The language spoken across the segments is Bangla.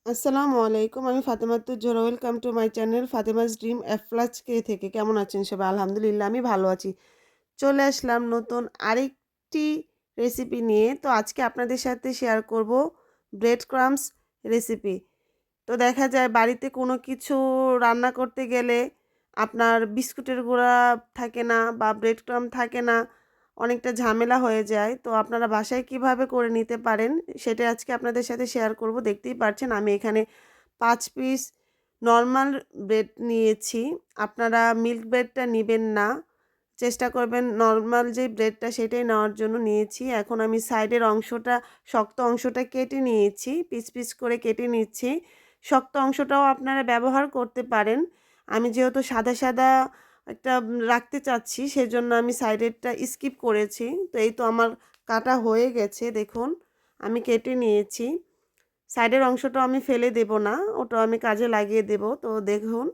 আসসালামু আলাইকুম। আমি Fatematuz Zohra. Welcome to my channel Fatema's dream এফলাজকে থেকে। কেমন আছেন সবাই? আলহামদুলিল্লাহ আমি ভালো আছি। চলে আসলাম নতুন আরেকটি রেসিপি নিয়ে। তো আজকে আপনাদের সাথে শেয়ার করব ব্রেড ক্রাম্বস রেসিপি। তো দেখা যায় বাড়িতে কোনো কিছু রান্না করতে গেলে আপনার বিস্কুটের গুঁড়া থাকে না বা ব্রেড ক্রাম্ব থাকে না, অনেকটা ঝামেলা হয়ে যায়। তো আপনারা বাসায় কিভাবে করে নিতে পারেন সেটা আজকে আপনাদের সাথে শেয়ার করব। দেখতেই পাচ্ছেন আমি এখানে ৫ পিস নরমাল ব্রেড নিয়েছি। আপনারা মিল্ক ব্রেডটা নিবেন না, চেষ্টা করবেন নরমাল যে ব্রেডটা সেটাই নেওয়ার জন্য নিয়েছি। এখন আমি সাইডের অংশটা, শক্ত অংশটা কেটে নিয়েছি, পিস পিস করে কেটে নিচ্ছি। শক্ত অংশটাও আপনারা ব্যবহার করতে পারেন। আমি যেহেতু সাদা সাদা একটা রাখতে চাচ্ছি সেজন্য আমি সাইডেরটা স্কিপ করেছি। তো এই তো আমার কাটা হয়ে গেছে, দেখুন আমি কেটে নিয়েছি। সাইডের অংশটাও আমি ফেলে দেব না, ওটাও আমি কাজে লাগিয়ে দেব। তো দেখুন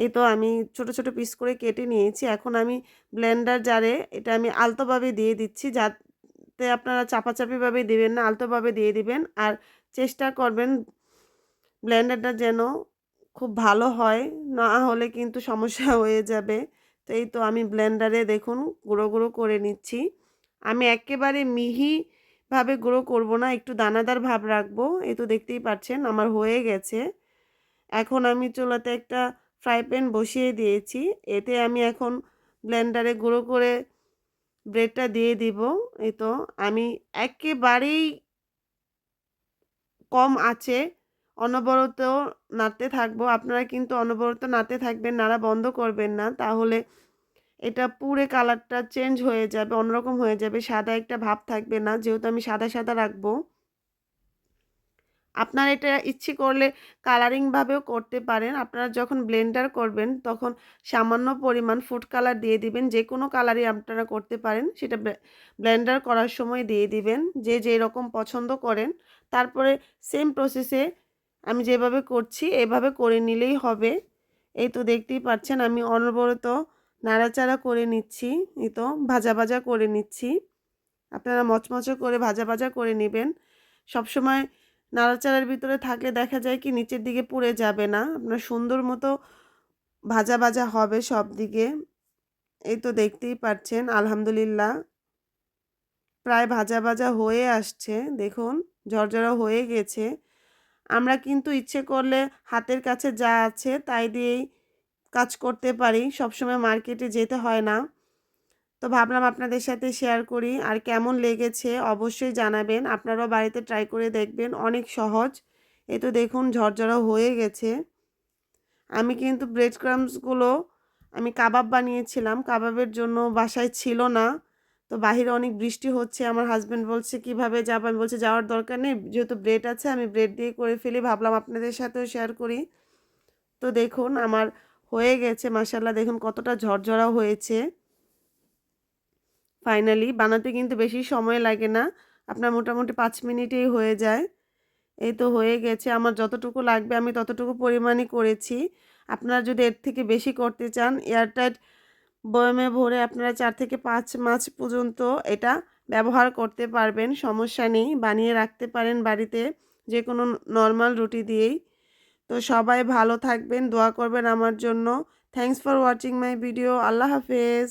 এই তো আমি ছোট ছোট পিস করে কেটে নিয়েছি। এখন আমি ব্লেন্ডার জারে এটা আমি আলতোভাবে দিয়ে দিচ্ছি, যাতে আপনারা চাপাচাপিভাবে দিবেন না, আলতোভাবে দিয়ে দিবেন। আর চেষ্টা করবেন ব্লেন্ডারটা যেন খুব ভালো হয়, না হলে কিন্তু সমস্যা হয়ে যাবে। তো এই তো আমি ব্লেন্ডারে দেখুন গুঁড়ো গুঁড়ো করে নিচ্ছি। আমি একেবারে মিহিভাবে গুঁড়ো করব না, একটু দানাদার ভাব রাখবো। এই তো দেখতেই পাচ্ছেন আমার হয়ে গেছে। এখন আমি চুলাতে একটা ফ্রাই প্যান বসিয়ে দিয়েছি। এতে আমি এখন ব্লেন্ডারে গুঁড়ো করে ব্রেডটা দিয়ে দিব। এই তো আমি একেবারেই কম আঁচে অনবরত নাড়তে থাকবো। আপনারা কিন্তু অনবরত নাড়তে থাকবেন, নাড়া বন্ধ করবেন না। তাহলে এটা পুড়ে কালারটা চেঞ্জ হয়ে যাবে, অন্যরকম হয়ে যাবে, সাদা একটা ভাব থাকবে না। যেহেতু আমি সাদা সাদা রাখবো, আপনারা এটা ইচ্ছে করলে কালারিংভাবেও করতে পারেন। আপনারা যখন ব্লেন্ডার করবেন তখন সামান্য পরিমাণ ফুড কালার দিয়ে দিবেন। যে কোনো কালারই আপনারা করতে পারেন, সেটা ব্লেন্ডার করার সময় দিয়ে দিবেন, যে যেরকম পছন্দ করেন। তারপরে সেম প্রসেসে আমি যেভাবে করছি এভাবে করে নিলেই হবে। এই তো দেখতেই পাচ্ছেন আমি অনবরত নাড়াচাড়া করে নিচ্ছি। এই তো ভাজা ভাজা করে নিচ্ছি। আপনারা মচমচে করে ভাজা ভাজা করে নেবেন। সবসময় নাড়াচাড়ার ভিতরে থাকলে দেখা যায় কি নিচের দিকে পুড়ে যাবে না, আপনার সুন্দর মতো ভাজা ভাজা হবে সব দিকে। এই তো দেখতেই পাচ্ছেন আলহামদুলিল্লাহ প্রায় ভাজা ভাজা হয়ে আসছে, দেখুন ঝরঝরা হয়ে গেছে। আমরা কিন্তু ইচ্ছে করলে হাতের কাছে যা আছে তাই দিয়েই কাজ করতে পারি, সবসময় মার্কেটে যেতে হয় না। তো ভাবলাম আপনাদের সাথে শেয়ার করি। আর কেমন লেগেছে অবশ্যই জানাবেন। আপনারাও বাড়িতে ট্রাই করে দেখবেন, অনেক সহজ। এই তো দেখুন ঝরঝরা হয়ে গেছে। আমি কিন্তু ব্রেড ক্রাম্বসগুলো আমি কাবাব বানিয়েছিলাম, কাবাবের জন্য বাসায় ছিল না। তো বাহিরে অনেক বৃষ্টি হচ্ছে, আমার হাজব্যান্ড বলছে কিভাবে যাবো, আমি বলছি যাওয়ার দরকার নেই, যেহেতু ব্রেড আছে আমি ব্রেড দিয়ে করে ফেলি, ভাবলাম আপনাদের সাথেও শেয়ার করি। তো দেখুন আমার হয়ে গেছে মাশাআল্লাহ, দেখুন কতটা ঝরঝরা হয়েছে। ফাইনালি বানাতে কিন্তু বেশি সময় লাগে না, আপনার মোটামুটি ৫ মিনিটেই হয়ে যায়। এই তো হয়ে গেছে, আমার যতটুকু লাগবে আমি ততটুকু পরিমাণই করেছি। আপনারা যদি এর থেকে বেশি করতে চান এয়ারটাইট বয়ামে ভরে আপনারা ৪ থেকে ৫ মাস পর্যন্ত এটা ব্যবহার করতে পারবেন, সমস্যা নেই। বানিয়ে রাখতে পারেন বাড়িতে যে কোনো নর্মাল রুটি দিয়েই। তো সবাই ভালো থাকবেন, দোয়া করবেন আমার জন্য। Thanks for watching my video. Allah হাফেজ।